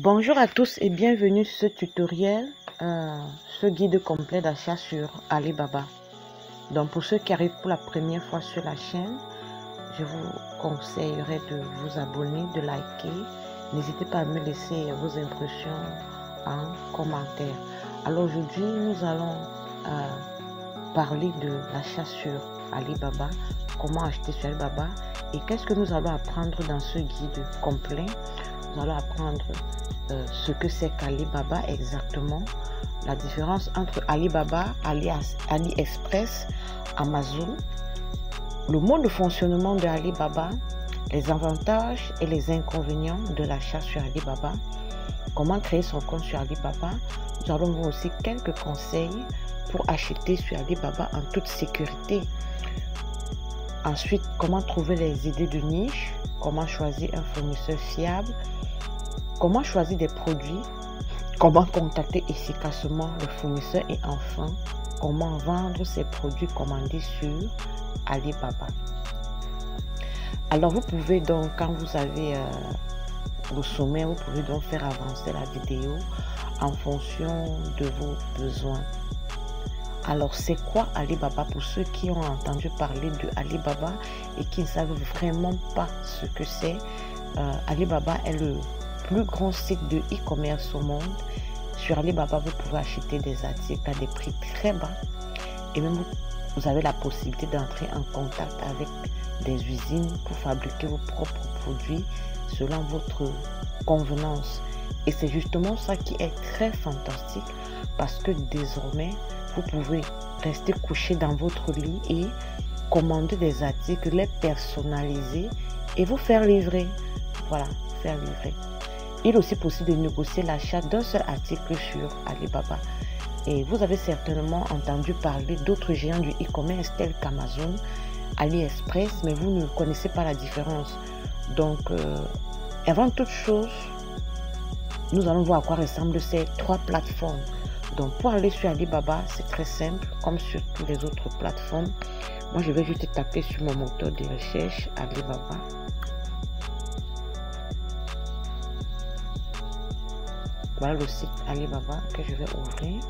Bonjour à tous et bienvenue sur ce tutoriel, ce guide complet d'achat sur Alibaba. Donc pour ceux qui arrivent pour la première fois sur la chaîne, je vous conseillerais de vous abonner, de liker. N'hésitez pas à me laisser vos impressions en commentaire. Alors aujourd'hui, nous allons parler de l'achat sur Alibaba, comment acheter sur Alibaba et qu'est-ce que nous allons apprendre dans ce guide complet. Nous allons apprendre ce que c'est qu'Alibaba exactement, la différence entre Alibaba, AliExpress, Amazon, le mode de fonctionnement de Alibaba, les avantages et les inconvénients de l'achat sur Alibaba, comment créer son compte sur Alibaba. Nous allons voir aussi quelques conseils pour acheter sur Alibaba en toute sécurité. Ensuite, comment trouver les idées de niche, comment choisir un fournisseur fiable, comment choisir des produits, comment contacter efficacement le fournisseur et enfin, comment vendre ces produits commandés sur Alibaba. Alors vous pouvez donc, quand vous avez le sommaire, vous pouvez donc faire avancer la vidéo en fonction de vos besoins. Alors c'est quoi Alibaba pour ceux qui ont entendu parler de Alibaba et qui ne savent vraiment pas ce que c'est? Alibaba est le plus grand site de e-commerce au monde. Sur Alibaba, vous pouvez acheter des articles à des prix très bas et même vous avez la possibilité d'entrer en contact avec des usines pour fabriquer vos propres produits selon votre convenance. Et c'est justement ça qui est très fantastique parce que désormais, vous pouvez rester couché dans votre lit et commander des articles, les personnaliser et vous faire livrer. Voilà, faire livrer. Il est aussi possible de négocier l'achat d'un seul article sur Alibaba. Et vous avez certainement entendu parler d'autres géants du e-commerce tels qu'Amazon, AliExpress, mais vous ne connaissez pas la différence. Donc, avant toute chose, nous allons voir à quoi ressemblent ces trois plateformes. Donc, pour aller sur Alibaba, c'est très simple, comme sur toutes les autres plateformes. Moi, je vais juste taper sur mon moteur de recherche Alibaba. Voilà le site Alibaba que je vais ouvrir.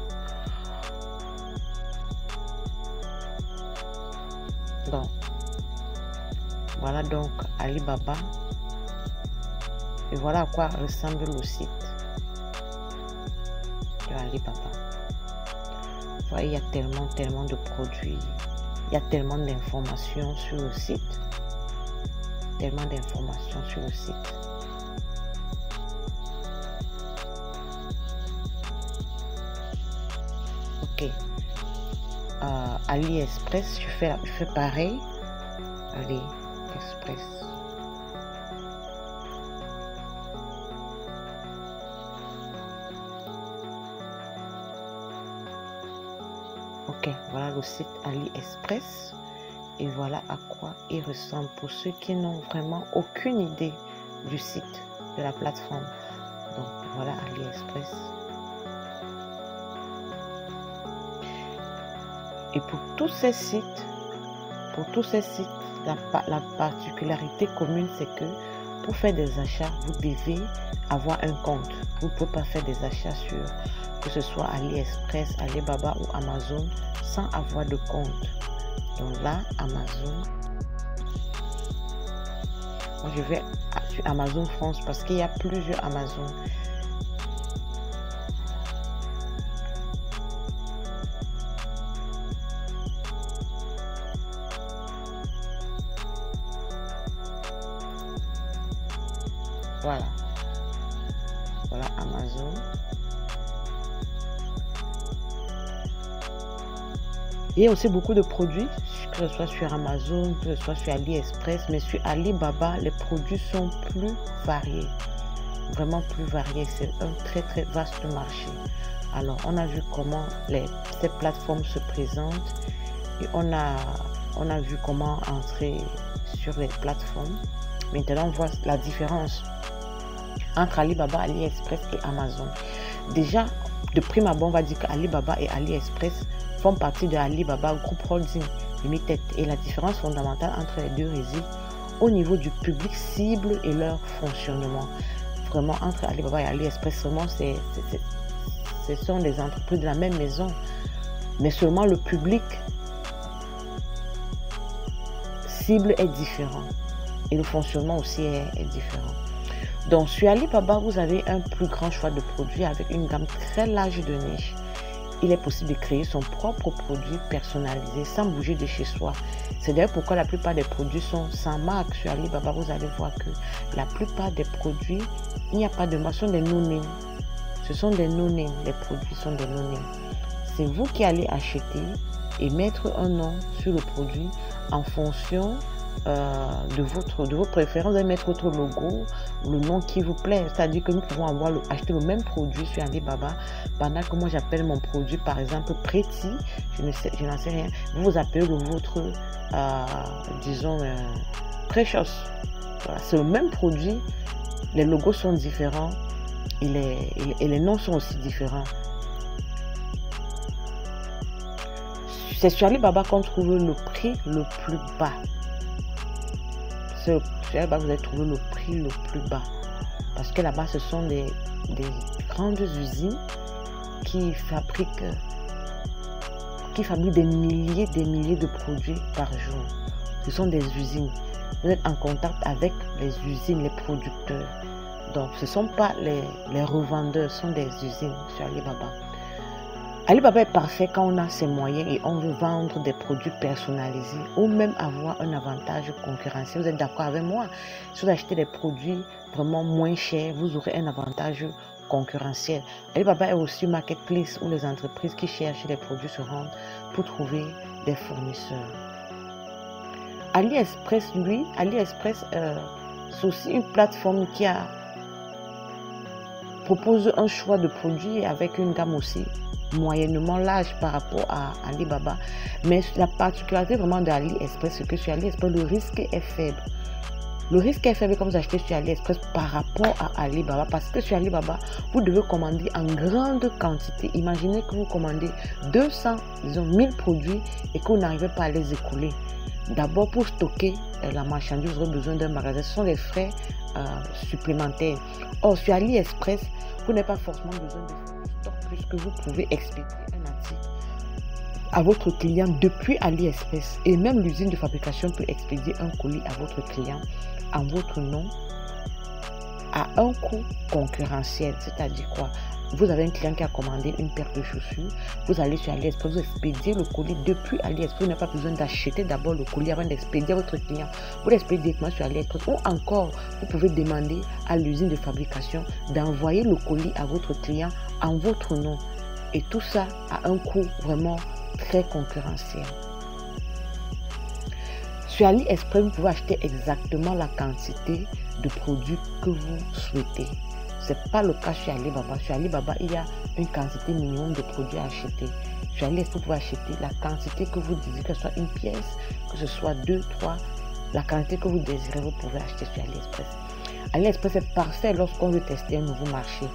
Donc, voilà donc Alibaba. Et voilà à quoi ressemble le site de Alibaba. Vous voyez, il y a tellement de produits. Il y a tellement d'informations sur le site. Tellement d'informations sur le site. Ok. AliExpress, je fais pareil. AliExpress. Ok, voilà le site AliExpress. Et voilà à quoi il ressemble pour ceux qui n'ont vraiment aucune idée du site de la plateforme. Donc voilà AliExpress. Et pour tous ces sites, la particularité commune, c'est que pour faire des achats, vous devez avoir un compte. Vous ne pouvez pas faire des achats sur, que ce soit AliExpress, Alibaba ou Amazon, sans avoir de compte. Donc là, Amazon. Moi, je vais sur Amazon France parce qu'il y a plusieurs Amazon. Voilà. Voilà Amazon. Il y a aussi beaucoup de produits, que ce soit sur Amazon, que ce soit sur AliExpress, mais sur Alibaba, les produits sont plus variés. Vraiment plus variés. C'est un très vaste marché. Alors, on a vu comment ces plateformes se présentent et on a vu comment entrer sur les plateformes. Maintenant, on voit la différence entre Alibaba, AliExpress et Amazon. Déjà, de prime abord, on va dire qu'Alibaba et AliExpress font partie de Alibaba Group Holding Limited. Et la différence fondamentale entre les deux réside au niveau du public cible et leur fonctionnement. vraiment entre Alibaba et AliExpress, vraiment, ce sont des entreprises de la même maison. Mais seulement le public cible est différent. Et le fonctionnement aussi est différent. Donc, sur Alibaba, vous avez un plus grand choix de produits avec une gamme très large de niches. Il est possible de créer son propre produit personnalisé sans bouger de chez soi. C'est d'ailleurs pourquoi la plupart des produits sont sans marque. Sur Alibaba, vous allez voir que la plupart des produits, il n'y a pas de marque, ce sont des no-name. Ce sont des no-name, les produits sont des no-name. C'est vous qui allez acheter et mettre un nom sur le produit en fonction de vos préférences. Vous allez mettre votre logo, le nom qui vous plaît. C'est-à-dire que nous pouvons acheter le même produit sur Alibaba pendant que moi j'appelle mon produit par exemple Pretty, je n'en sais rien. Vous appelez le vôtre, disons, Precious. Voilà, c'est le même produit, les logos sont différents et les noms sont aussi différents. C'est sur Alibaba qu'on trouve le prix le plus bas. Sur Alibaba, vous allez trouver le prix le plus bas. Parce que là-bas, ce sont des grandes usines qui fabriquent des milliers de produits par jour. Ce sont des usines. Vous êtes en contact avec les usines, les producteurs. Donc, ce ne sont pas les revendeurs, ce sont des usines sur Alibaba. Alibaba est parfait quand on a ses moyens et on veut vendre des produits personnalisés ou même avoir un avantage concurrentiel. Vous êtes d'accord avec moi? Si vous achetez des produits vraiment moins chers, vous aurez un avantage concurrentiel. Alibaba est aussi une marketplace où les entreprises qui cherchent des produits se rendent pour trouver des fournisseurs. AliExpress, lui, c'est aussi une plateforme qui propose un choix de produits avec une gamme aussi moyennement large par rapport à Alibaba. Mais la particularité vraiment d'AliExpress, c'est que sur AliExpress, le risque est faible. Le risque est faible quand vous achetez sur AliExpress par rapport à Alibaba, parce que sur Alibaba, vous devez commander en grande quantité. Imaginez que vous commandez 200, disons 1000 produits et que vous n'arrivez pas à les écouler. D'abord, pour stocker la marchandise, vous aurez besoin d'un magasin. Ce sont des frais supplémentaires. Or, sur AliExpress, vous n'avez pas forcément besoin de stock puisque vous pouvez expédier un article à votre client depuis AliExpress. Et même l'usine de fabrication peut expédier un colis à votre client en votre nom à un coût concurrentiel. C'est-à-dire quoi? Vous avez un client qui a commandé une paire de chaussures, vous allez sur AliExpress, vous expédiez le colis depuis AliExpress. Vous n'avez pas besoin d'acheter d'abord le colis avant d'expédier à votre client. Vous l'expédiez directement sur AliExpress. Ou encore, vous pouvez demander à l'usine de fabrication d'envoyer le colis à votre client en votre nom. Et tout ça à un coût vraiment très concurrentiel. Sur AliExpress, vous pouvez acheter exactement la quantité de produits que vous souhaitez. Ce n'est pas le cas sur Alibaba. Sur Alibaba, il y a une quantité minimum de produits à acheter. Sur AliExpress, vous pouvez acheter la quantité que vous désirez, que ce soit une pièce, que ce soit 2, 3, la quantité que vous désirez, vous pouvez acheter sur AliExpress. AliExpress est parfait lorsqu'on veut tester un nouveau marché,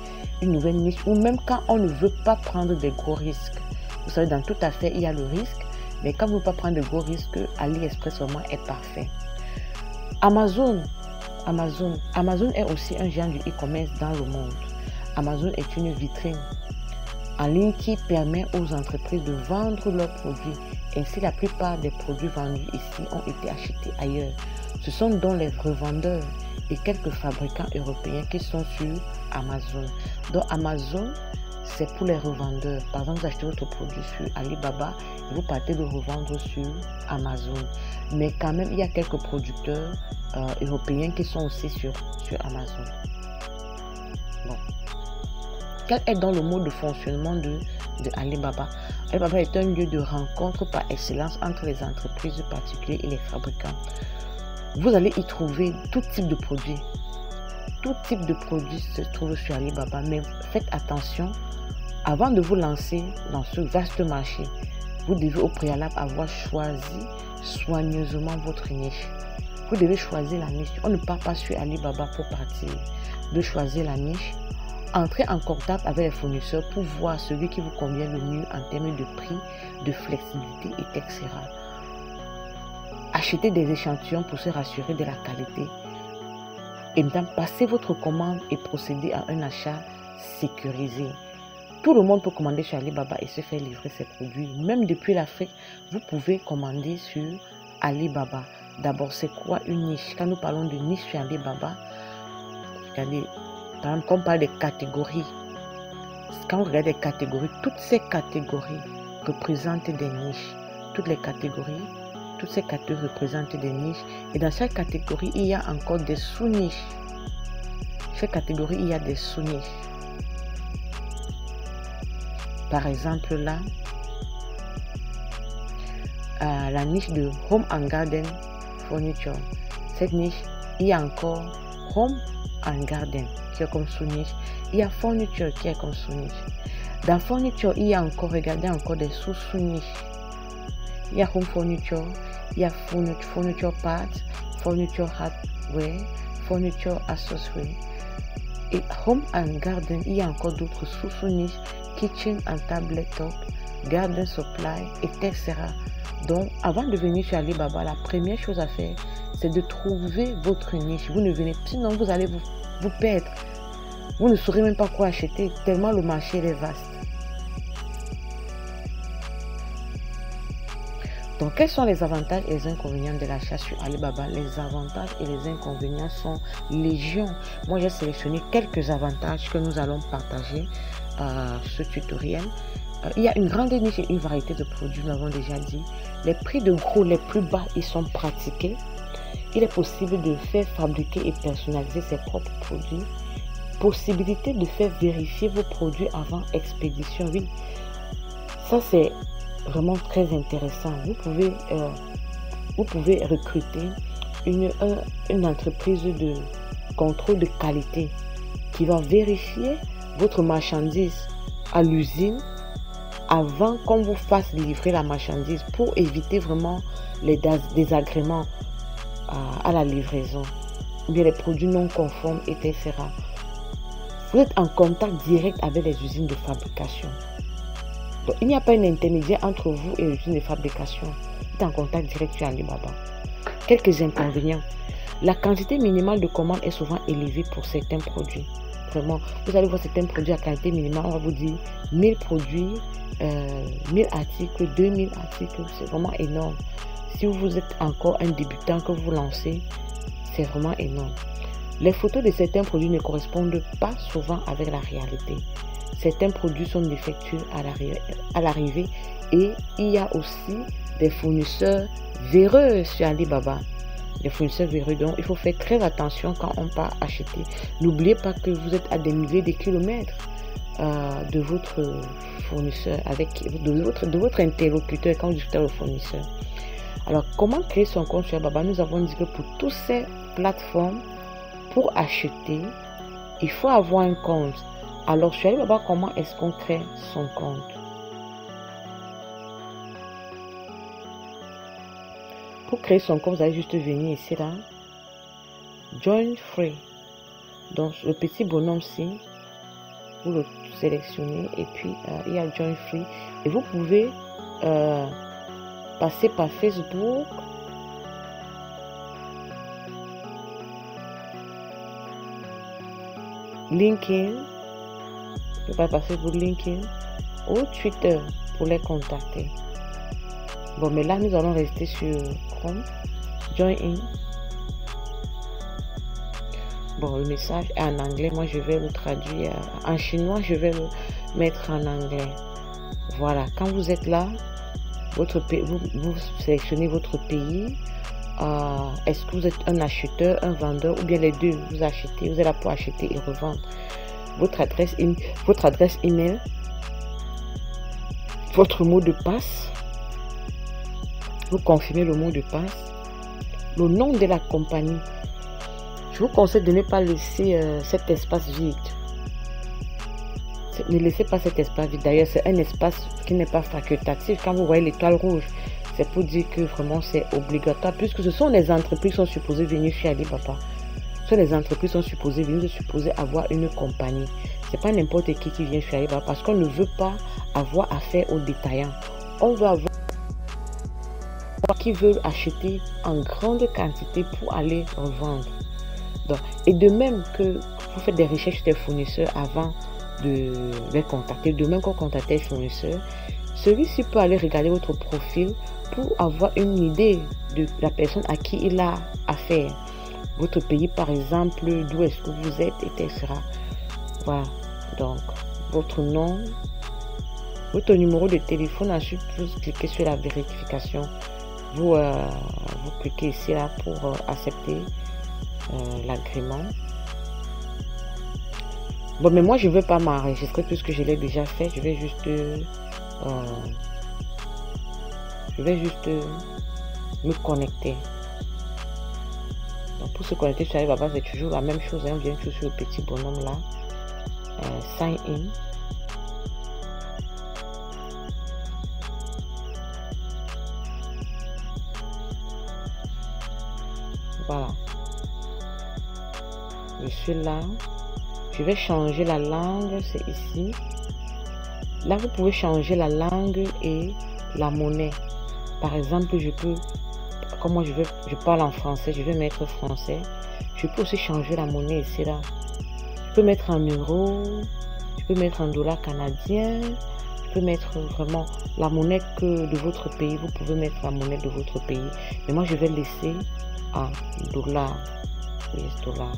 une nouvelle niche, ou même quand on ne veut pas prendre des gros risques. Vous savez, dans toute affaire, il y a le risque, mais quand vous ne voulez pas prendre de gros risques, AliExpress vraiment est parfait. Amazon est aussi un géant du e-commerce dans le monde. Amazon est une vitrine en ligne qui permet aux entreprises de vendre leurs produits. Ainsi, la plupart des produits vendus ici ont été achetés ailleurs. Ce sont donc les revendeurs et quelques fabricants européens qui sont sur Amazon. Donc Amazon, c'est pour les revendeurs. Par exemple, vous achetez votre produit sur Alibaba et vous partez le revendre sur Amazon. Mais quand même, il y a quelques producteurs européens qui sont aussi sur Amazon. Bon. Quel est donc le mode de fonctionnement de Alibaba? Alibaba est un lieu de rencontre par excellence entre les entreprises particulières et les fabricants. Vous allez y trouver tout type de produits. Tout type de produits se trouve sur Alibaba, mais faites attention, avant de vous lancer dans ce vaste marché, vous devez au préalable avoir choisi soigneusement votre niche. Vous devez choisir la niche. On ne part pas sur Alibaba pour partir. De choisir la niche, entrer en contact avec les fournisseurs pour voir celui qui vous convient le mieux en termes de prix, de flexibilité, etc. Acheter des échantillons pour se rassurer de la qualité. et maintenant passez votre commande et procédez à un achat sécurisé. Tout le monde peut commander sur Alibaba et se faire livrer ses produits. Même depuis l'Afrique, vous pouvez commander sur Alibaba. D'abord, c'est quoi une niche? Quand nous parlons de niche sur Alibaba, regardez, par exemple, quand on parle des catégories, quand on regarde les catégories, toutes ces catégories représentent des niches. Toutes ces catégories représentent des niches. Et dans chaque catégorie, il y a encore des sous-niches. Chaque catégorie, il y a des sous-niches. Par exemple, là, la niche de Home and Garden Furniture. Cette niche, il y a encore Home and Garden qui est comme sous-niche. Il y a Furniture qui est comme sous-niche. Dans Furniture, il y a encore, regardez, encore des sous-niches. Il y a Home Furniture, il y a Furniture Parts, Furniture Hardware, Furniture Accessory. Et Home and Garden, il y a encore d'autres sous-niches. Kitchen and Tabletop, Garden Supply, etc. Donc, avant de venir sur Alibaba, la première chose à faire, c'est de trouver votre niche. Vous ne venez pas, sinon vous allez vous perdre. Vous ne saurez même pas quoi acheter, tellement le marché est vaste. Donc, quels sont les avantages et les inconvénients de l'achat sur Alibaba? Les avantages et les inconvénients sont légion. Moi, j'ai sélectionné quelques avantages que nous allons partager ce tutoriel. Il y a une grande niche et une variété de produits, nous l'avons déjà dit. Les prix de gros les plus bas, ils sont pratiqués. Il est possible de faire fabriquer et personnaliser ses propres produits. Possibilité de faire vérifier vos produits avant expédition. Oui, ça c'est vraiment très intéressant. Vous pouvez recruter une entreprise de contrôle de qualité qui va vérifier votre marchandise à l'usine avant qu'on vous fasse livrer la marchandise pour éviter vraiment les désagréments à la livraison, ou bien les produits non conformes, etc. Vous êtes en contact direct avec les usines de fabrication. Donc, il n'y a pas un intermédiaire entre vous et l'usine de fabrication. Vous êtes en contact direct sur Alibaba. Quelques inconvénients. La quantité minimale de commandes est souvent élevée pour certains produits. Vraiment, vous allez voir certains produits à qualité minimale, on va vous dire 1000 produits, 1000 articles, 2000 articles, c'est vraiment énorme. Si vous êtes encore un débutant que vous lancez, c'est vraiment énorme. Les photos de certains produits ne correspondent pas souvent avec la réalité. Certains produits sont défectueux à l'arrivée et il y a aussi des fournisseurs véreux sur Alibaba. Les fournisseurs véreux, donc il faut faire très attention quand on part acheter. N'oubliez pas que vous êtes à des milliers de kilomètres de votre fournisseur, de votre interlocuteur quand vous discutez au fournisseur. Alors, comment créer son compte sur Alibaba? Nous avons dit que pour toutes ces plateformes, pour acheter, il faut avoir un compte. Alors, sur Alibaba, comment est-ce qu'on crée son compte? Pour créer son compte, vous allez juste venir ici, là. Join Free. Donc, le petit bonhomme-ci, vous le sélectionnez et puis il y a Join Free. Et vous pouvez passer par Facebook, LinkedIn, vous pouvez passer par LinkedIn ou Twitter pour les contacter. Bon, mais là, nous allons rester sur Chrome. Join in. Bon, le message est en anglais. Moi, je vais le traduire en chinois. Je vais le mettre en anglais. Voilà. Quand vous êtes là, votre pays, vous sélectionnez votre pays. Est-ce que vous êtes un acheteur, un vendeur ou bien les deux? Vous achetez, vous êtes là pour acheter et revendre. Votre adresse email, votre mot de passe. Vous confirmez le mot de passe, le nom de la compagnie. Je vous conseille de ne pas laisser cet espace vide. Ne laissez pas cet espace vide. D'ailleurs, c'est un espace qui n'est pas facultatif. Quand vous voyez l'étoile rouge, c'est pour dire que vraiment c'est obligatoire, puisque ce sont les entreprises qui sont supposées venir chez Alibaba. Ce sont les entreprises qui sont supposées venir, supposées avoir une compagnie. C'est pas n'importe qui vient chez Alibaba, parce qu'on ne veut pas avoir affaire aux détaillants. On veut avoir qui veulent acheter en grande quantité pour aller revendre. Donc, et de même que vous faites des recherches sur des fournisseurs avant de les contacter, de même qu'on contacte les fournisseurs, celui-ci peut aller regarder votre profil pour avoir une idée de la personne à qui il a affaire. Votre pays, par exemple, d'où est-ce que vous êtes, etc. Voilà. Donc, votre nom, votre numéro de téléphone. Ensuite, vous cliquez sur la vérification. Vous cliquez ici là pour accepter l'agrément. Bon, mais moi, je ne veux pas m'enregistrer puisque je l'ai déjà fait. Je vais juste me connecter. Donc, pour se connecter sur Alibaba, c'est toujours la même chose. On vient toujours sur le petit bonhomme là. Sign in. Voilà. Je suis là. Je vais changer la langue, c'est ici. Là, vous pouvez changer la langue et la monnaie. Par exemple, je peux, comme moi je parle en français, je vais mettre français. Je peux aussi changer la monnaie ici, là. Je peux mettre en euro, je peux mettre en dollars canadiens, je peux mettre vraiment la monnaie de votre pays. Vous pouvez mettre la monnaie de votre pays. Mais moi, je vais laisser en dollars. Oui, dollars.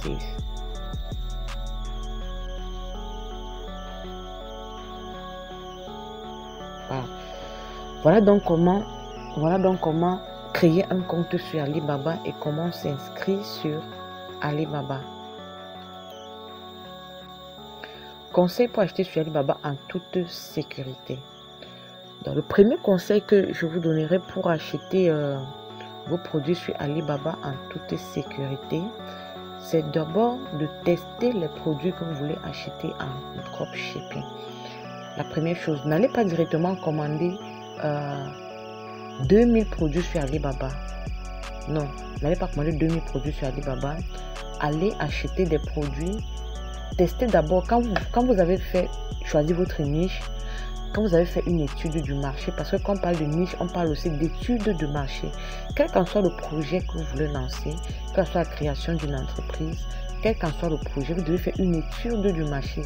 6. Voilà donc comment créer un compte sur Alibaba et comment s'inscrire sur Alibaba. Conseil pour acheter sur Alibaba en toute sécurité. Donc, le premier conseil que je vous donnerai pour acheter vos produits sur Alibaba en toute sécurité, c'est d'abord de tester les produits que vous voulez acheter en dropshipping. La première chose, n'allez pas directement commander 2000 produits sur Alibaba. Non, n'allez pas commander 2000 produits sur Alibaba. Allez acheter des produits. Testez d'abord, quand vous avez choisi votre niche, quand vous avez fait une étude du marché, parce que quand on parle de niche, on parle aussi d'études de marché. Quel qu'en soit le projet que vous voulez lancer, quelle que soit la création d'une entreprise, quel qu'en soit le projet, vous devez faire une étude du marché.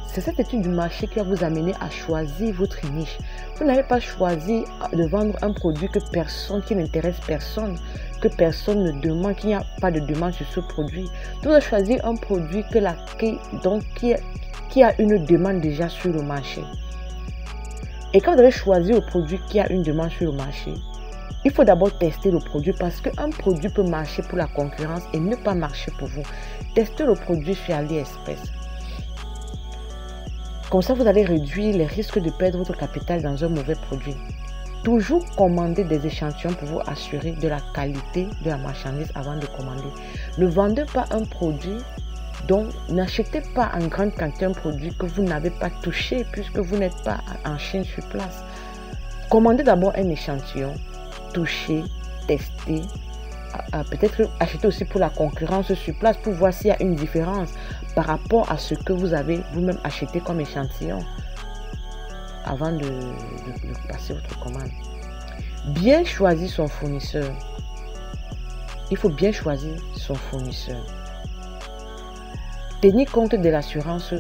C'est cette étude du marché qui va vous amener à choisir votre niche. Vous n'avez pas choisi de vendre un produit qui n'intéresse personne, que personne ne demande, qu'il n'y a pas de demande sur ce produit. Vous devez choisir un produit qui a une demande déjà sur le marché. Et quand vous avez choisi le produit qui a une demande sur le marché, il faut d'abord tester le produit parce qu'un produit peut marcher pour la concurrence et ne pas marcher pour vous. Testez le produit sur AliExpress. Comme ça, vous allez réduire les risques de perdre votre capital dans un mauvais produit. Toujours commander des échantillons pour vous assurer de la qualité de la marchandise avant de commander. Ne vendez pas un produit, donc n'achetez pas en grande quantité un produit que vous n'avez pas touché puisque vous n'êtes pas en Chine sur place. Commandez d'abord un échantillon, touchez, testez. Peut-être acheter aussi pour la concurrence sur place pour voir s'il y a une différence par rapport à ce que vous avez vous-même acheté comme échantillon avant de passer votre commande. Bien choisir son fournisseur. Il faut bien choisir son fournisseur. Tenir compte de l'assurance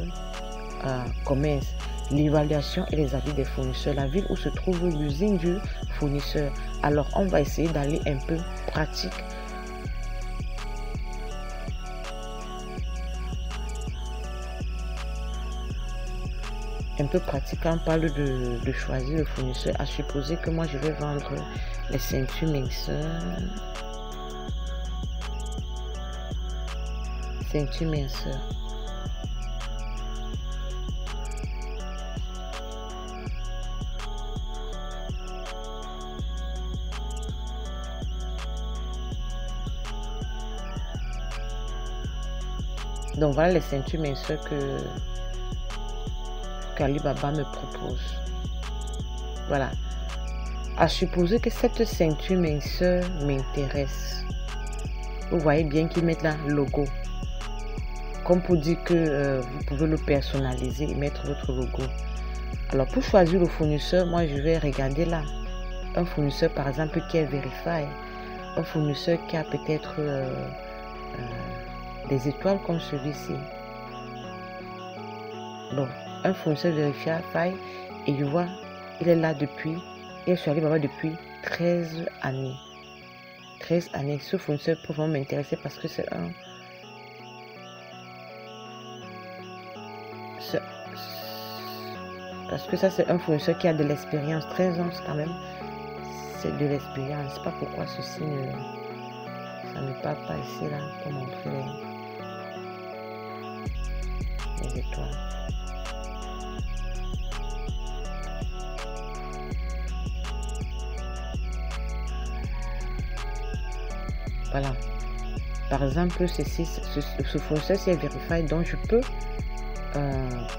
commerce, l'évaluation et les avis des fournisseurs, la ville où se trouve l'usine du fournisseur. Alors, on va essayer d'aller un peu pratique. Un peu pratique, on parle de choisir le fournisseur. À supposer que moi, je vais vendre les ceintures minceurs. Ceintures minceurs. Donc voilà les ceintures minceurs qu'Alibaba me propose. Voilà. À supposer que cette ceinture minceur m'intéresse. Vous voyez bien qu'ils mettent là le logo. Comme pour dire que vous pouvez le personnaliser et mettre votre logo. Alors pour choisir le fournisseur, moi je vais regarder là. Un fournisseur par exemple qui est Verify. Un fournisseur qui a peut-être des étoiles comme celui-ci. Bon, un fournisseur Verify et je vois, il est là depuis, il est sur Alibaba depuis 13 années. 13 années. Ce fournisseur peut vraiment m'intéresser parce que c'est un... Parce que ça, c'est un fournisseur qui a de l'expérience. 13 ans, quand même, c'est de l'expérience. Je ne sais pas pourquoi ceci ne... Ça ne part pas ici, là, pour montrer les étoiles. Voilà. Par exemple, ceci, ce fournisseur, c'est Verify, donc je peux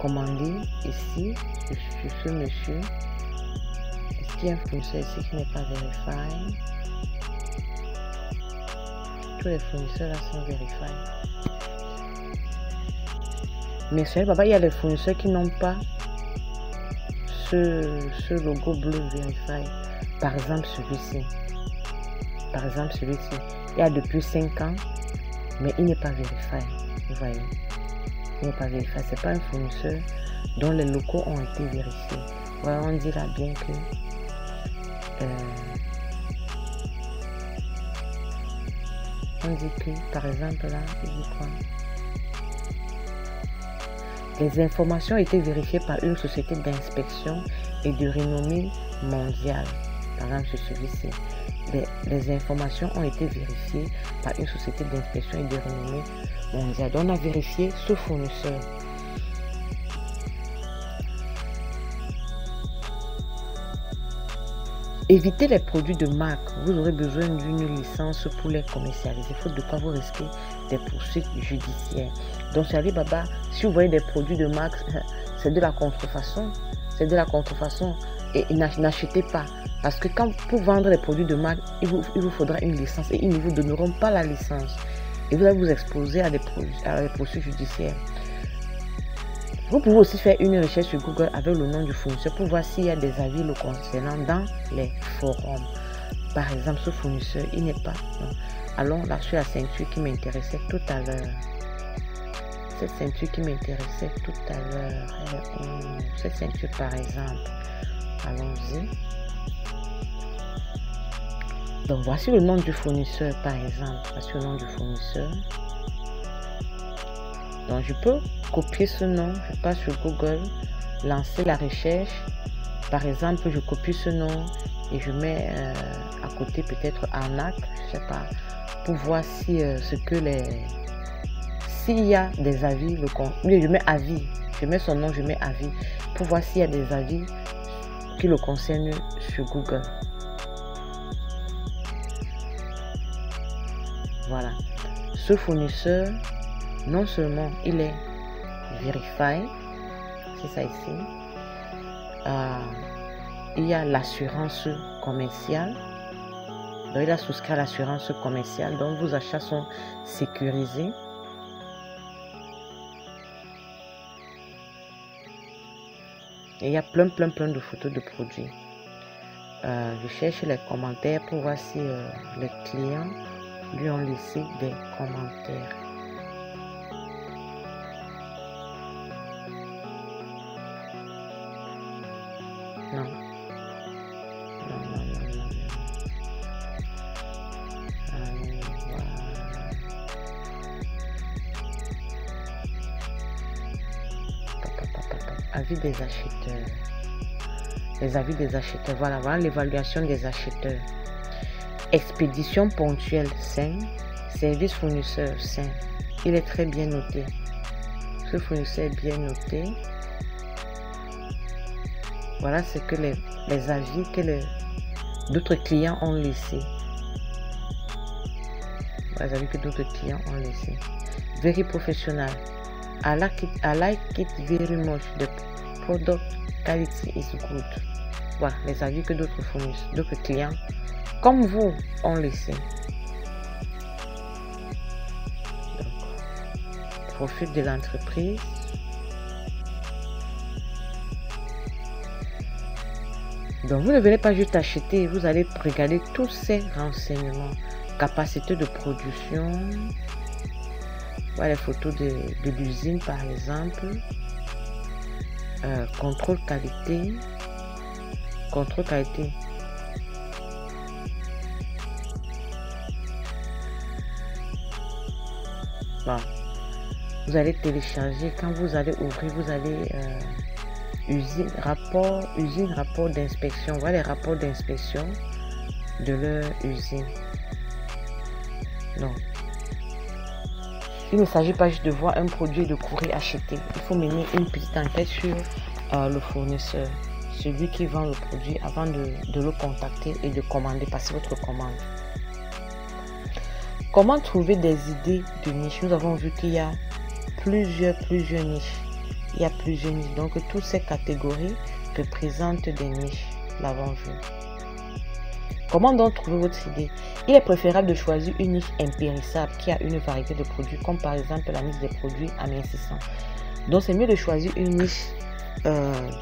commander ici, sur ce monsieur. Est-ce qu'il y a un fournisseur ici qui n'est pas Verify? Tous les fournisseurs là sont Verify. Mais sur Alibaba, il y a les fournisseurs qui n'ont pas ce logo bleu Verify. Par exemple, celui-ci. Par exemple, celui-ci. Il y a depuis 5 ans, mais il n'est pas Verify. Vous voyez, il n'est pas Verify. Ce n'est pas un fournisseur dont les locaux ont été vérifiés. Voilà, on dit là bien que on dit que, par exemple, là, il dit quoi? Les informations ont été vérifiées par une société d'inspection et de renommée mondiale. Par exemple, c'est celui-ci. Les informations ont été vérifiées par une société d'inspection et de renommée mondiale. Donc, on a vérifié ce fournisseur. Évitez les produits de marque. Vous aurez besoin d'une licence pour les commercialiser. Faute de quoi vous risquez des poursuites judiciaires. Donc sur Alibaba, si vous voyez des produits de marque, c'est de la contrefaçon. C'est de la contrefaçon. Et n'achetez pas. Parce que quand pour vendre les produits de marque, il vous faudra une licence et ils ne vous donneront pas la licence. Et vous allez vous exposer à des poursuites judiciaires. Vous pouvez aussi faire une recherche sur Google avec le nom du fournisseur pour voir s'il y a des avis le concernant dans les forums. Par exemple, ce fournisseur, il n'est pas... Non. Allons là sur la ceinture qui m'intéressait tout à l'heure. Cette ceinture qui m'intéressait tout à l'heure. Cette ceinture par exemple. Allons-y. Donc voici le nom du fournisseur par exemple. Voici le nom du fournisseur. Donc je peux copier ce nom, je passe sur Google, lancer la recherche. Par exemple, je copie ce nom et je mets à côté peut-être arnaque, je sais pas, pour voir si s'il y a des avis, je mets avis, je mets son nom, je mets avis, pour voir s'il y a des avis qui le concernent sur Google. Voilà. Ce fournisseur, non seulement il est Verify, c'est ça ici, il y a l'assurance commerciale, donc il a souscrit à l'assurance commerciale, donc vos achats sont sécurisés. Et il y a plein de photos de produits. Je cherche les commentaires pour voir si les clients lui ont laissé des commentaires. Non. Avis des acheteurs. Les avis des acheteurs. Voilà l'évaluation des acheteurs. Expédition ponctuelle sain. Service fournisseur sain. Il est très bien noté. Ce fournisseur est bien noté. Voilà ce que les avis que d'autres clients ont laissés. Les avis que d'autres clients ont laissés. Very professional. I like it very much. The product quality is good. Voilà les avis que d'autres fournisseurs, d'autres clients, comme vous, ont laissé. Donc, profil de l'entreprise. Donc vous ne venez pas juste acheter, vous allez regarder tous ces renseignements. Capacité de production, Voilà les photos de l'usine par exemple. Contrôle qualité. Contrôle qualité. Bon. Vous allez télécharger. Quand vous allez ouvrir, vous allez usine rapport d'inspection. Voilà les rapports d'inspection de leur usine. Donc, il ne s'agit pas juste de voir un produit et de courir acheter. Il faut mener une petite enquête sur le fournisseur, celui qui vend le produit, avant de le contacter et de commander, passer votre commande. Comment trouver des idées de niche? Nous avons vu qu'il y a plusieurs niches. Il y a plusieurs niches. Donc, toutes ces catégories représentent des niches. Nous l'avons vu. Comment donc trouver votre idée? Il est préférable de choisir une niche impérissable qui a une variété de produits, comme par exemple la niche des produits amincissants. Donc, c'est mieux de choisir une niche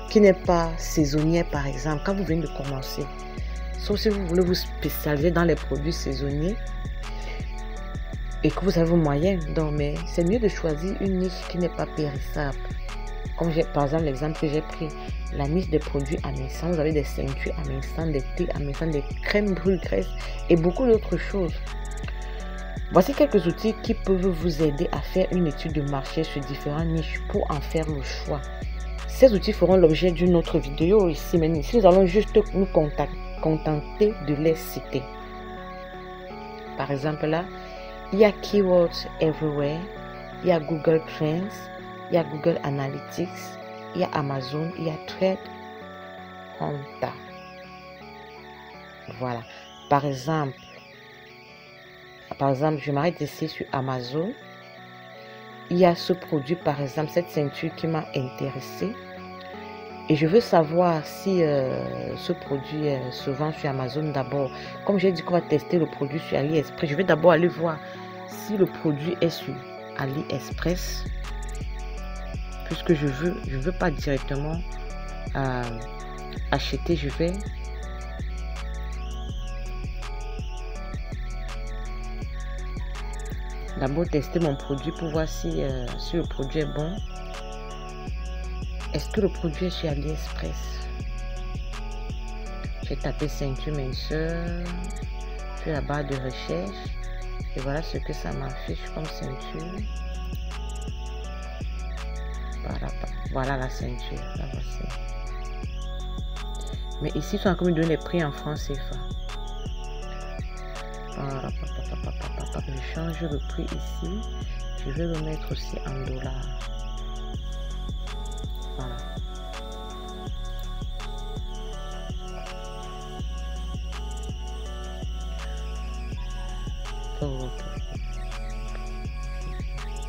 qui n'est pas saisonnière, par exemple, quand vous venez de commencer. Sauf si vous voulez vous spécialiser dans les produits saisonniers et que vous avez vos moyens. Donc, mais c'est mieux de choisir une niche qui n'est pas périssable. Comme par exemple l'exemple que j'ai pris, la niche des produits amincissants. Vous avez des ceintures amincissantes, des thés amincissants, des crèmes brûle-graisse et beaucoup d'autres choses. Voici quelques outils qui peuvent vous aider à faire une étude de marché sur différentes niches pour en faire le choix. Ces outils feront l'objet d'une autre vidéo ici, mais ici nous allons juste nous contenter de les citer. Par exemple là, il y a Keywords Everywhere, il y a Google Trends, il y a Google Analytics, il y a Amazon, il y a Trade Hunter. Voilà. Par exemple, je m'arrête ici sur Amazon. Il y a ce produit, par exemple, cette ceinture qui m'a intéressé. Et je veux savoir si ce produit se vend sur Amazon d'abord. Comme j'ai dit qu'on va tester le produit sur AliExpress, je vais d'abord aller voir si le produit est sur AliExpress. Puisque je veux pas directement acheter, je vais d'abord tester mon produit pour voir si le produit est bon. Est-ce que le produit est sur AliExpress? J'ai tapé ceinture minceur sur la barre de recherche et voilà ce que ça m'affiche comme ceinture. Voilà la ceinture, la voici. Mais ici, ils sont encore me donner les prix en francs CFA. Je change le prix ici. Je vais le mettre aussi en dollars. Voilà.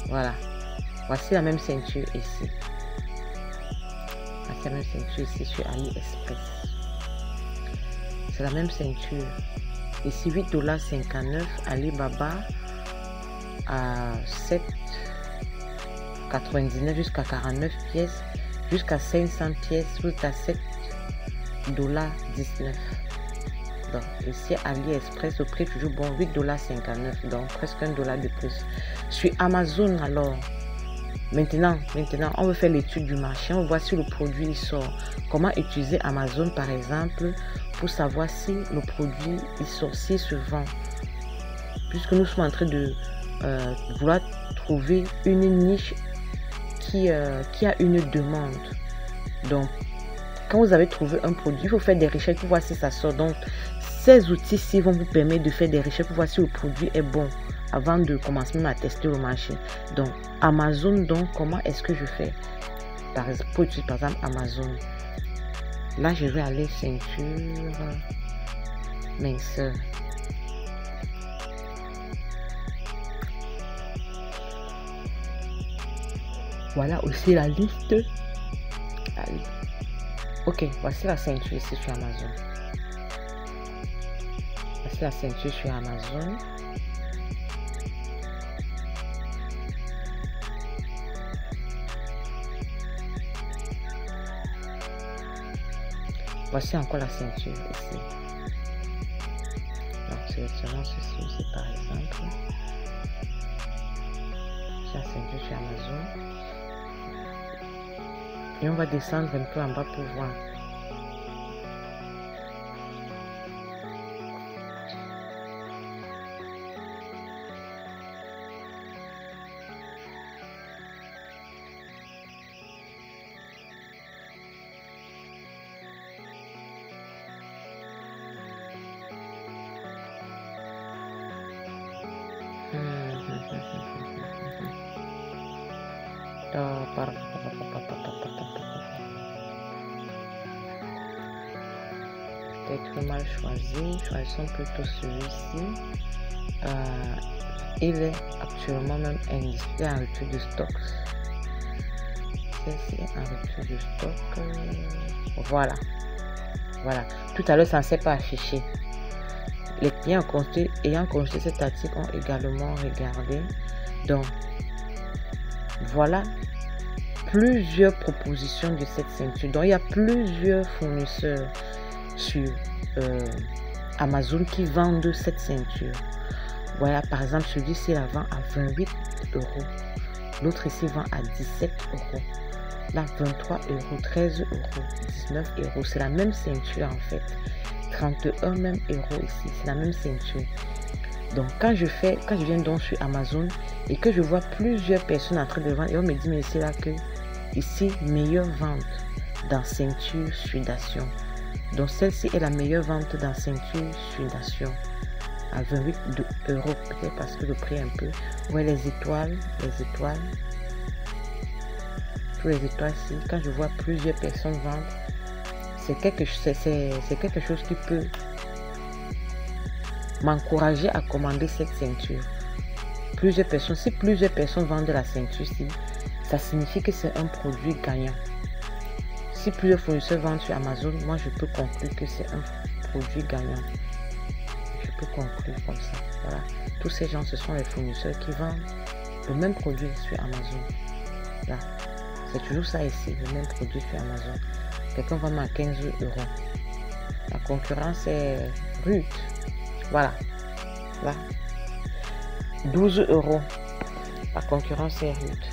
Voilà. Voici la même ceinture ici. Voici la même ceinture ici sur AliExpress. C'est la même ceinture. Ici 8,59 $. Alibaba à 7,99 jusqu'à 49 pièces. Jusqu'à 500 pièces. Jusqu'à 7,19 $. Donc ici AliExpress, le prix est toujours bon, 8,59 $. Donc presque $1 de plus. Sur Amazon alors. Maintenant, on veut faire l'étude du marché. On voit si le produit sort. Comment utiliser Amazon, par exemple, pour savoir si le produit sort, s'il se vend. Puisque nous sommes en train de vouloir trouver une niche qui a une demande. Donc, quand vous avez trouvé un produit, il faut faire des recherches pour voir si ça sort. Donc, ces outils-ci vont vous permettre de faire des recherches pour voir si le produit est bon, avant de commencer même à tester le marché. Donc Amazon, donc comment est-ce que je fais par exemple, pour utiliser par exemple Amazon? Là je vais aller ceinture minceur. Voilà aussi la liste. Ok, voici la ceinture ici sur Amazon. Voici la ceinture sur Amazon. Voici encore la ceinture ici. Donc sélectionnons ceci aussi par exemple. la ceinture sur Amazon. Et on va descendre un peu en bas pour voir. Peut-être mal choisi. Choisissons plutôt celui-ci. Il est actuellement même indisposé en rupture de stock. C'est en rupture de stock. Voilà. Voilà. Tout à l'heure, ça ne s'est pas affiché. Les clients ayant consulté cet article ont également regardé. Donc, voilà plusieurs propositions de cette ceinture. Donc, il y a plusieurs fournisseurs sur Amazon qui vendent cette ceinture. Voilà, par exemple, celui-ci la vend à 28 €. L'autre ici vend à 17 €. Là, 23 €, 13 €, 19 €. C'est la même ceinture en fait. 31 même euros ici. C'est la même ceinture. Donc, quand je viens donc sur Amazon et que je vois plusieurs personnes en train de vendre, et on me dit, mais c'est là que ici, meilleure vente dans ceinture sudation. Donc, celle-ci est la meilleure vente dans ceinture sudation. À 28 €, peut-être parce que le prix est un peu. Ouais, les étoiles. Tous les étoiles ici. Quand je vois plusieurs personnes vendre, c'est quelque chose qui peut m'encourager à commander cette ceinture. Si plusieurs personnes vendent la ceinture-ci, ça signifie que c'est un produit gagnant. Si plusieurs fournisseurs vendent sur Amazon, moi je peux conclure que c'est un produit gagnant. Je peux conclure comme ça. Voilà. Tous ces gens, ce sont les fournisseurs qui vendent le même produit sur Amazon. Là. C'est toujours ça ici, le même produit sur Amazon. Quelqu'un vend à 15 €. La concurrence est rude. Voilà. Là. 12 €. La concurrence est rude.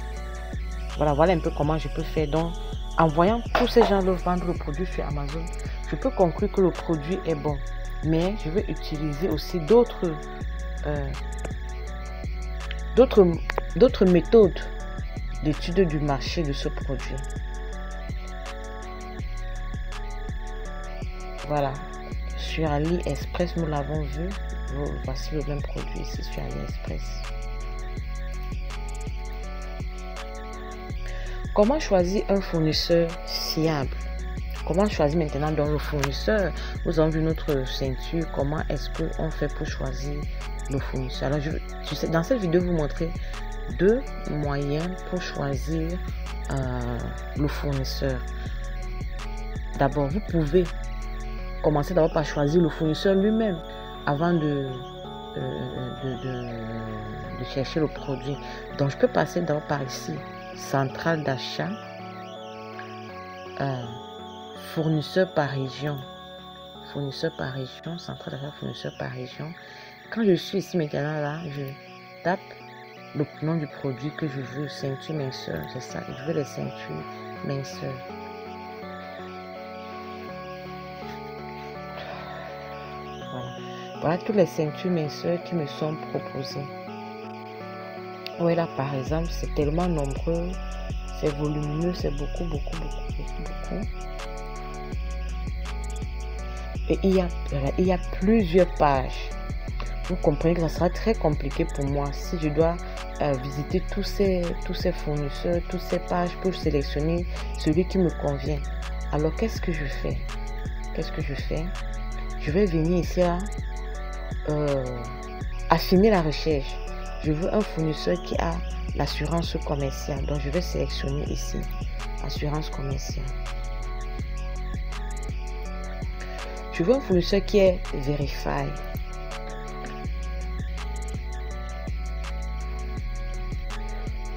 Voilà un peu comment je peux faire. Donc, en voyant tous ces gens vendre le produit sur Amazon, je peux conclure que le produit est bon. Mais je vais utiliser aussi d'autres méthodes d'étude du marché de ce produit. Voilà. Sur AliExpress, nous l'avons vu. Voici le même produit ici sur AliExpress. Comment choisir un fournisseur fiable? Comment choisir maintenant dans le fournisseur? Vous avez vu notre ceinture. Comment est-ce qu'on fait pour choisir le fournisseur? Alors, dans cette vidéo, vous montrer deux moyens pour choisir le fournisseur. D'abord, vous pouvez commencer d'abord par choisir le fournisseur lui-même avant de chercher le produit. Donc, je peux passer d'abord par ici, centrale d'achat, fournisseur par région. Fournisseur par région, centrale d'achat, fournisseur par région. Quand je suis ici maintenant, là, je tape le nom du produit que je veux, ceinture minceur, c'est ça, je veux les ceintures minceur. Voilà toutes les ceintures minceurs qui me sont proposées. Oui, là par exemple, c'est tellement nombreux, c'est volumineux, c'est beaucoup. Et il y a plusieurs pages. Vous comprenez que ça sera très compliqué pour moi si je dois visiter tous ces fournisseurs, toutes ces pages pour sélectionner celui qui me convient. Alors qu'est-ce que je fais? Je vais venir ici à affiner la recherche. Je veux un fournisseur qui a l'assurance commerciale. Donc je vais sélectionner ici assurance commerciale. Je veux un fournisseur qui est Verify.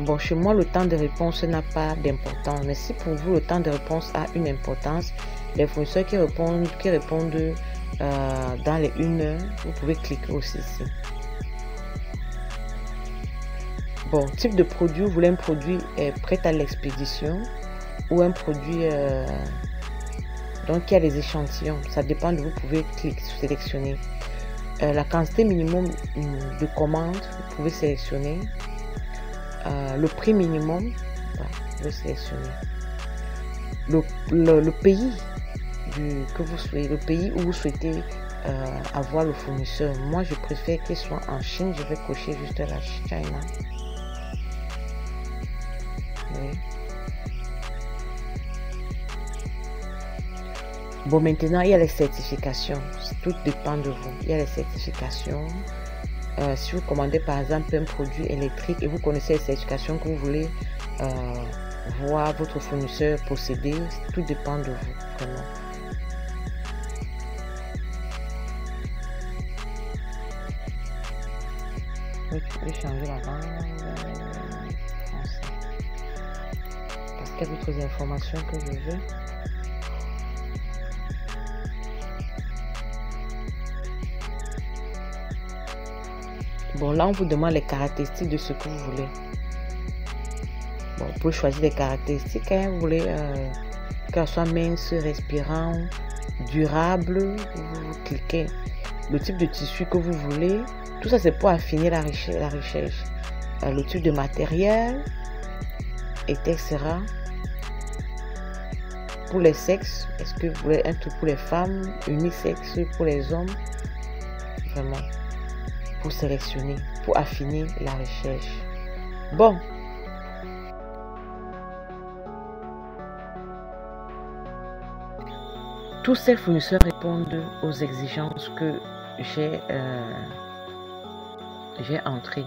Bon, chez moi, le temps de réponse n'a pas d'importance. Mais si pour vous, le temps de réponse a une importance, les fournisseurs qui répondent dans les 1 heure, vous pouvez cliquer aussi ici. Bon, type de produit, vous voulez un produit prêt à l'expédition ou un produit donc il y a les échantillons, ça dépend de vous, pouvez cliquer, sélectionner. La quantité minimum de commandes, vous pouvez sélectionner. Le prix minimum, vous pouvez sélectionner. Le pays que vous souhaitez, le pays où vous souhaitez avoir le fournisseur. Moi, je préfère qu'il soit en Chine. Je vais cocher juste la China. Oui. Bon, maintenant, il y a les certifications. Tout dépend de vous. Il y a les certifications. Si vous commandez par exemple un produit électrique et vous connaissez les certifications que vous voulez voir votre fournisseur posséder, tout dépend de vous, vraiment. Oui, je vais changer la langue. Parce qu'il y a d'autres informations que je veux. Bon, là, on vous demande les caractéristiques de ce que vous voulez. Bon, vous pouvez choisir les caractéristiques. Hein. Vous voulez qu'elle soit mince, respirant, durable. Vous cliquez. Le type de tissu que vous voulez. Tout ça, c'est pour affiner la recherche. Le type de matériel, etc. Pour les sexes, est-ce que vous voulez un truc pour les femmes, unisexe pour les hommes? Vraiment. Pour sélectionner, pour affiner la recherche. Bon. Tous ces fournisseurs répondent aux exigences que j'ai entrées.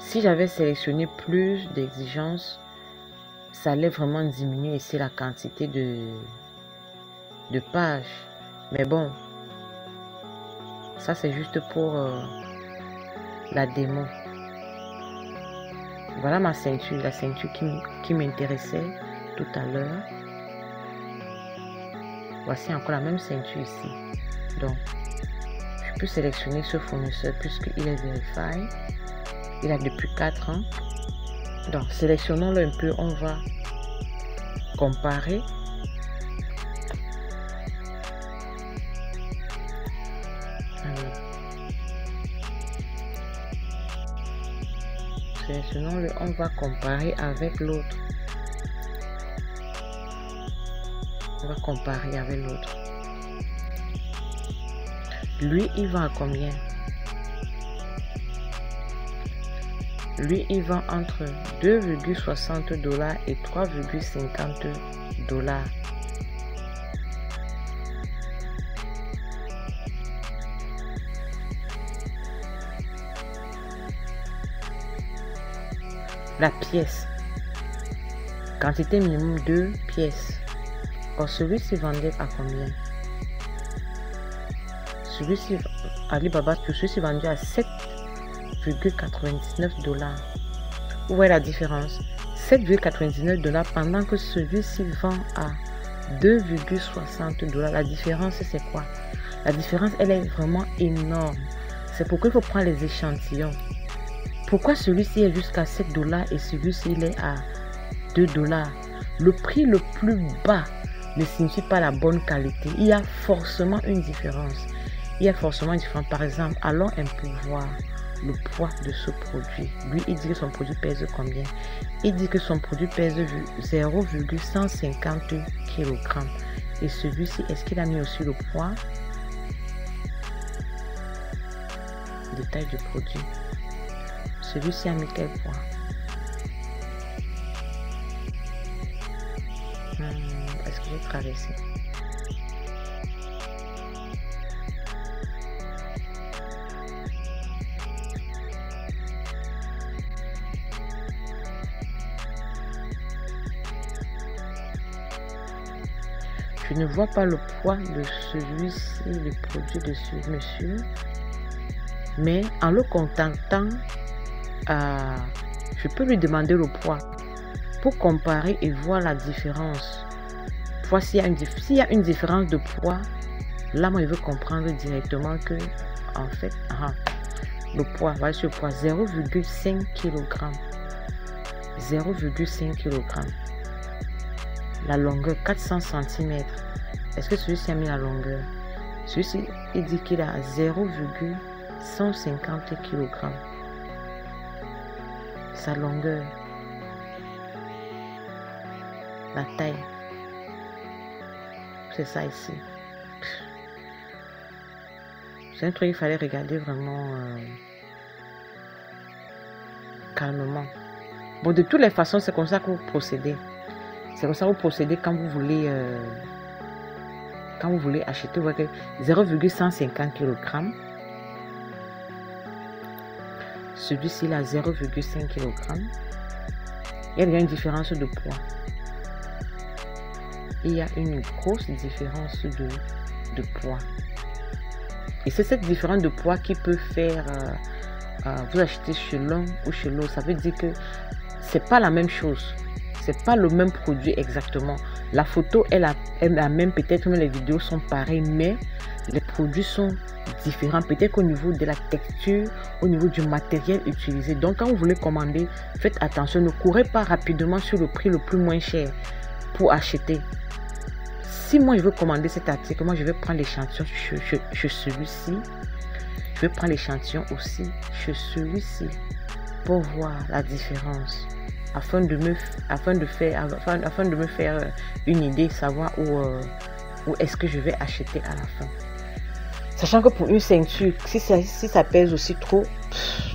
Si j'avais sélectionné plus d'exigences, ça allait vraiment diminuer ici la quantité de pages. Mais bon, ça c'est juste pour la démo. Voilà ma ceinture, la ceinture qui m'intéressait tout à l'heure. Voici encore la même ceinture ici. Donc, je peux sélectionner ce fournisseur puisqu'il est vérifié. Il a depuis 4 ans. Donc, sélectionnons-le un peu. On va comparer. Sélectionnons-le, on va comparer avec l'autre. On va comparer avec l'autre. Lui, il vend à combien? Lui, il vend entre 2,60 $ et 3,50 $. La pièce. Quantité minimum 2 pièces. Or, celui-ci vendait à combien? Celui-ci, Alibaba, celui-ci vendu à 7,99 $. Où est la différence? 7,99 $ pendant que celui-ci vend à 2,60 $. La différence, c'est quoi? La différence, elle est vraiment énorme. C'est pourquoi il faut prendre les échantillons. Pourquoi celui-ci est jusqu'à 7 $ et celui-ci il est à 2 $? Le prix le plus bas ne signifie pas la bonne qualité. Il y a forcément une différence. Par exemple, allons un peu voir le poids de ce produit. Lui, il dit que son produit pèse combien? Il dit que son produit pèse 0,150 kg. Et celui-ci, est-ce qu'il a mis aussi le poids? Détail du produit. Celui-ci a mis quel poids? Est-ce que j'ai traversé? Je ne vois pas le poids de celui-ci, le produit de ce monsieur. Mais en le contactant, je peux lui demander le poids pour comparer et voir la différence. Voir s'il y a une différence de poids, là moi je veux comprendre directement que en fait le poids, voilà ce poids 0,5 kg. 0,5 kg. La longueur 400 cm. Est-ce que celui-ci a mis la longueur? Celui-ci, il dit qu'il a 0,150 kg. Sa longueur. La taille. C'est ça ici. C'est un truc qu'il fallait regarder vraiment calmement. Bon, de toutes les façons, c'est comme ça que vous procédez. C'est comme ça que vous procédez quand vous voulez acheter 0,150 kg. Celui-ci, il a 0,5 kg. Il y a déjà une différence de poids. Il y a une grosse différence de poids. Et c'est cette différence de poids qui peut faire vous acheter chez l'un ou chez l'autre. Ça veut dire que c'est pas la même chose. C'est pas le même produit exactement. La photo est la même, peut-être que les vidéos sont pareilles, mais les produits sont différents. Peut-être qu'au niveau de la texture, au niveau du matériel utilisé. Donc quand vous voulez commander, faites attention. Ne courez pas rapidement sur le prix le plus moins cher pour acheter. Si moi je veux commander cet article, moi je vais prendre l'échantillon chez celui-ci. Je vais prendre l'échantillon aussi chez celui-ci pour voir la différence. Afin de me faire une idée, savoir où est-ce que je vais acheter à la fin. Sachant que pour une ceinture, si ça pèse aussi trop,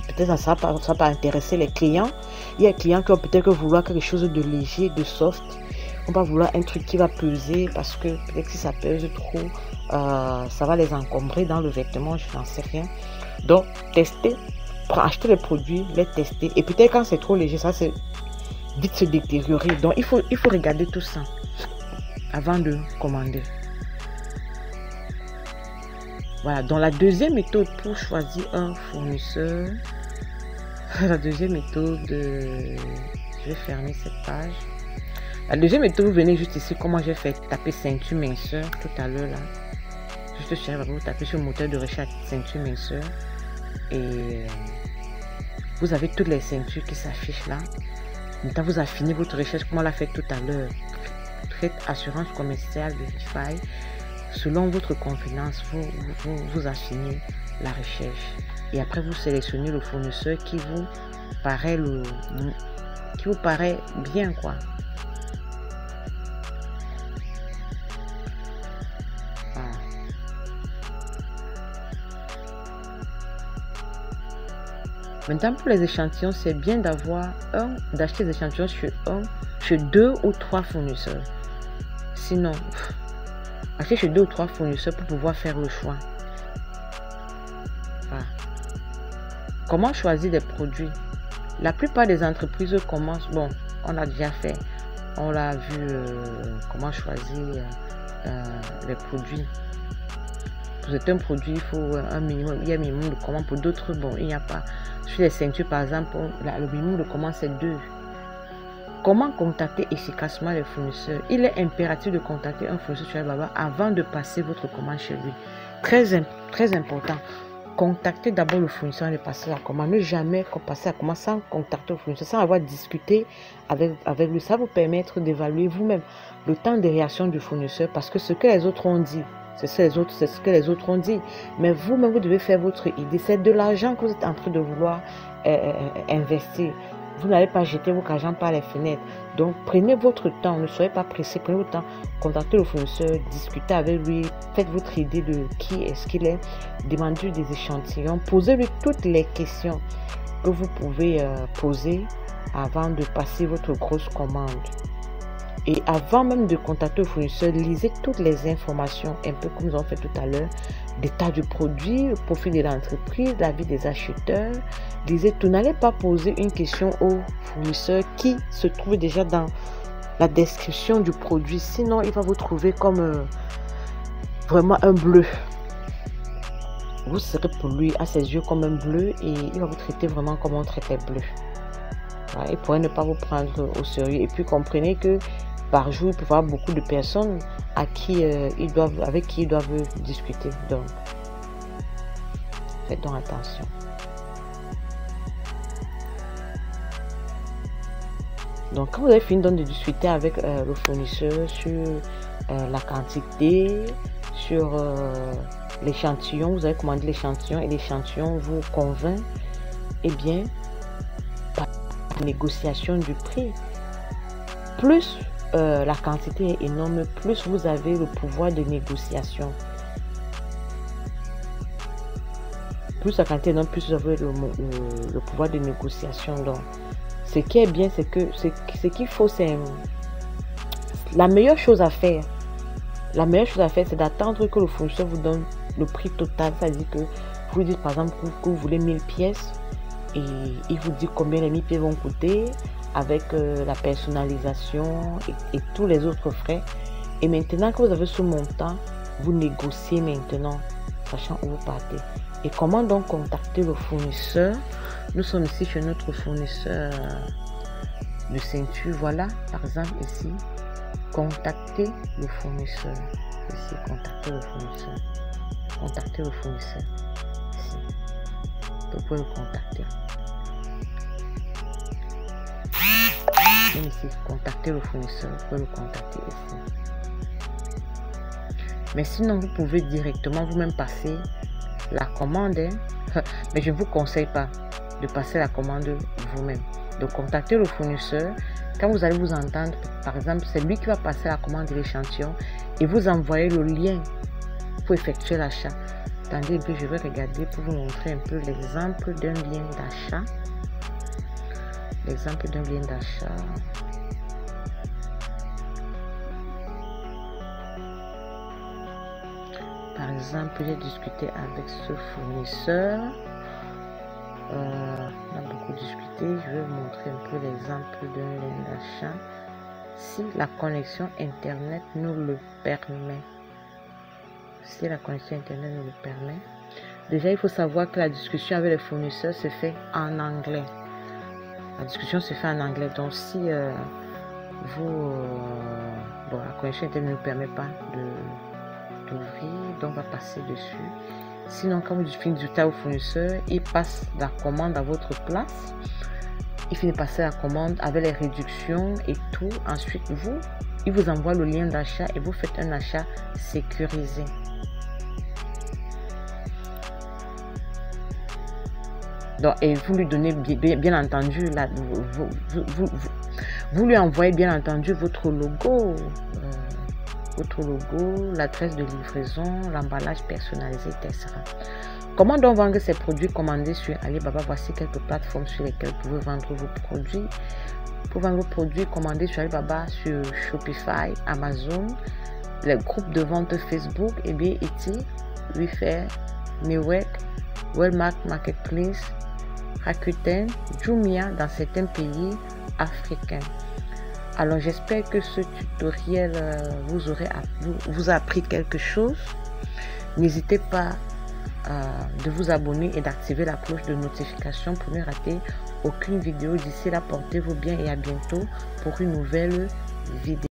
peut-être ça va pas intéresser les clients. Il y a des clients qui ont peut-être vouloir quelque chose de léger, de soft. On va vouloir un truc qui va peser parce que peut-être si ça pèse trop, ça va les encombrer dans le vêtement, je n'en sais rien. Donc, testez, acheter les produits, les tester. Et peut-être quand c'est trop léger, ça c'est vite se détériorer. Donc, il faut regarder tout ça avant de commander. Voilà, donc la deuxième méthode pour choisir un fournisseur, la deuxième méthode, je vais fermer cette page. La deuxième méthode, vous venez juste ici, comment j'ai fait taper ceinture minceur tout à l'heure là. Juste vous tapez sur le moteur de recherche ceinture minceur et vous avez toutes les ceintures qui s'affichent là. Maintenant, vous affinez votre recherche comme on l'a fait tout à l'heure. Faites assurance commerciale, Verify. Selon votre convenance, vous affinez la recherche. Et après, vous sélectionnez le fournisseur qui vous paraît bien, quoi. Voilà. Maintenant, pour les échantillons, c'est bien d'acheter des échantillons chez 2 ou 3 fournisseurs. Sinon, acheter chez 2 ou 3 fournisseurs pour pouvoir faire le choix. Voilà. Comment choisir des produits? La plupart des entreprises commencent, bon, on a déjà fait, on l'a vu, comment choisir les produits. Pour certains produits, il faut un minimum, il y a un minimum de commande. Pour d'autres, bon, il n'y a pas. Sur les ceintures, par exemple, le minimum de commande, c'est 2. Comment contacter efficacement les fournisseurs? Il est impératif de contacter un fournisseur sur Alibaba avant de passer votre commande chez lui. Très important. Contactez d'abord le fournisseur et passer la commande. Ne jamais passer la commande sans contacter le fournisseur, sans avoir discuté avec lui. Ça vous permettre d'évaluer vous-même le temps de réaction du fournisseur parce que ce que les autres ont dit, c'est ce que les autres ont dit. Mais vous-même, vous devez faire votre idée. C'est de l'argent que vous êtes en train de vouloir investir. Vous n'allez pas jeter votre argent par les fenêtres. Donc, prenez votre temps. Ne soyez pas pressé. Prenez votre temps. Contactez le fournisseur. Discutez avec lui. Faites votre idée de qui est-ce qu'il est. Demandez des échantillons. Posez-lui toutes les questions que vous pouvez poser avant de passer votre grosse commande. Et avant même de contacter le fournisseur, lisez toutes les informations, un peu comme nous avons fait tout à l'heure, l'état du produit, le profil de l'entreprise, l'avis des acheteurs. Lisez tout. N'allez pas poser une question au fournisseur qui se trouve déjà dans la description du produit. Sinon, il va vous trouver comme vraiment un bleu. Vous serez pour lui à ses yeux comme un bleu et il va vous traiter vraiment comme on traitait bleu. Voilà, il pourrait ne pas vous prendre au sérieux. Et puis, comprenez que par jour, il peut y avoir beaucoup de personnes avec qui ils doivent discuter. Donc, faites donc attention. Donc, quand vous avez fini donc de discuter avec le fournisseur sur la quantité, sur l'échantillon, vous avez commandé l'échantillon et l'échantillon vous convainc, eh bien, par négociation du prix, plus la quantité est énorme, plus vous avez le pouvoir de négociation. Plus la quantité est énorme, plus vous avez le pouvoir de négociation. Donc, ce qui est bien, c'est que ce qu'il faut, c'est la meilleure chose à faire. La meilleure chose à faire, c'est d'attendre que le fournisseur vous donne le prix total. C'est-à-dire que vous dites par exemple que vous voulez 1000 pièces et il vous dit combien les 1000 pièces vont coûter avec la personnalisation et tous les autres frais. Et maintenant que vous avez ce montant, vous négociez maintenant, sachant où vous partez. Et comment donc contacter le fournisseur? Nous sommes ici chez notre fournisseur de ceinture. Voilà, par exemple ici, contacter le fournisseur. Ici, contacter le fournisseur. Contacter le fournisseur. Ici. Vous pouvez le contacter. Même ici, contacter le fournisseur. Vous pouvez le contacter ici. Mais sinon, vous pouvez directement vous-même passer la commande. Hein. Mais je ne vous conseille pas de passer la commande vous-même. Donc, contactez le fournisseur. Quand vous allez vous entendre, par exemple, c'est lui qui va passer la commande de l'échantillon et vous envoyez le lien pour effectuer l'achat. Attendez un peu, je vais regarder pour vous montrer un peu l'exemple d'un lien d'achat. L'exemple d'un lien d'achat. Par exemple, j'ai discuté avec ce fournisseur. On a beaucoup discuté. Je vais vous montrer un peu l'exemple d'un lien d'achat. Si la connexion Internet nous le permet. Si la connexion Internet nous le permet. Déjà, il faut savoir que la discussion avec les fournisseurs se fait en anglais. La discussion se fait en anglais. Donc, si la connexion Internet ne nous permet pas d'ouvrir, donc on va passer dessus. Sinon, quand vous finissez du temps au fournisseur, il passe la commande à votre place. Il finit de passer la commande avec les réductions et tout. Ensuite, il vous envoie le lien d'achat et vous faites un achat sécurisé. Donc, et vous lui donnez bien entendu, là, vous lui envoyez bien entendu votre logo. L'adresse de livraison, l'emballage personnalisé, etc. Comment donc vendre ces produits commandés sur Alibaba? Voici quelques plateformes sur lesquelles vous pouvez vendre vos produits. Pour vendre vos produits commandés sur Alibaba, sur Shopify, Amazon, les groupes de vente Facebook, et bien Etsy, Wayfair, Miwek, Walmart Marketplace, Rakuten, Jumia dans certains pays africains. Alors j'espère que ce tutoriel vous a appris quelque chose. N'hésitez pas de vous abonner et d'activer la cloche de notification pour ne rater aucune vidéo. D'ici là, portez-vous bien et à bientôt pour une nouvelle vidéo.